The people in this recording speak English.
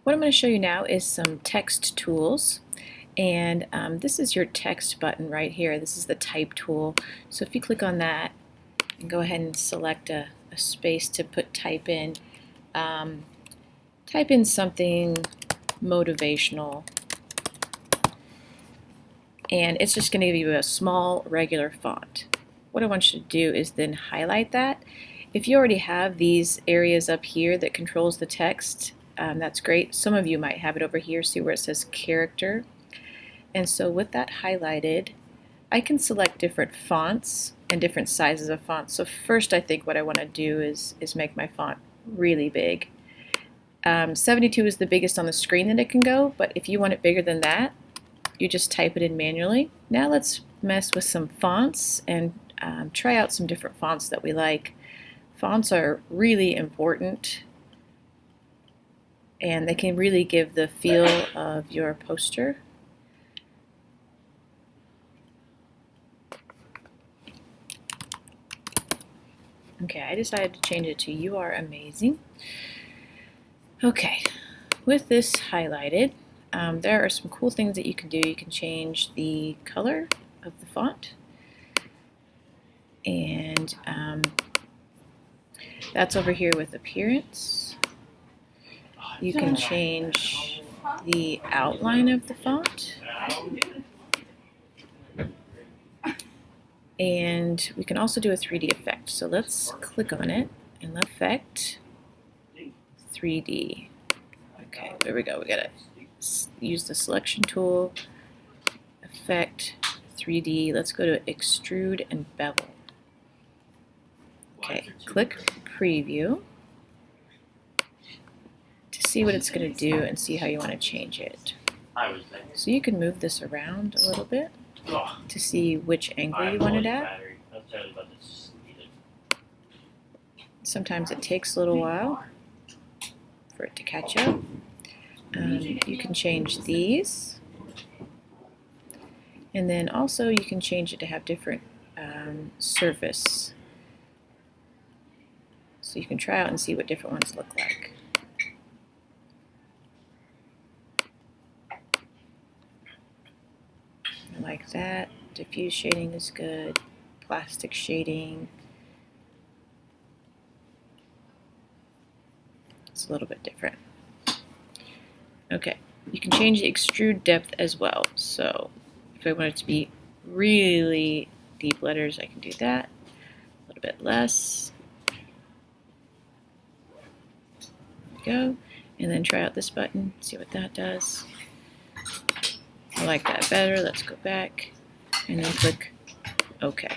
What I'm going to show you now is some text tools, and this is your text button right here. This is the type tool. So if you click on that and go ahead and select a space to put type in something motivational, and it's just going to give you a small regular font. What I want you to do is then highlight that. If you already have these areas up here that controls the text, that's great. Some of you might have it over here. See where it says character. And so with that highlighted, I can select different fonts and different sizes of fonts. So first, I think what I want to do is make my font really big. 72 is the biggest on the screen that it can go, but if you want it bigger than that, you just type it in manually. Now let's mess with some fonts and try out some different fonts that we like. Fonts are really important, and they can really give the feel of your poster. Okay, I decided to change it to "You Are Amazing." Okay, with this highlighted, there are some cool things that you can do. You can change the color of the font, and that's over here with appearance. You can change the outline of the font, and we can also do a 3D effect. So let's click on it and effect 3D. Okay, there we go. We gotta use the selection tool, effect 3D. Let's go to extrude and bevel. Okay, click preview to see what it's going to do and see how you want to change it. So you can move this around a little bit to see which angle you want it at. Sometimes it takes a little while for it to catch up. You can change these, and then also you can change it to have different surface. So you can try out and see what different ones look like. I like that. Diffuse shading is good. Plastic shading. It's a little bit different. Okay, you can change the extrude depth as well. So if I want it to be really deep letters, I can do that. A little bit less. Go, and then try out this button, see what that does. I like that better. Let's go back and then click OK.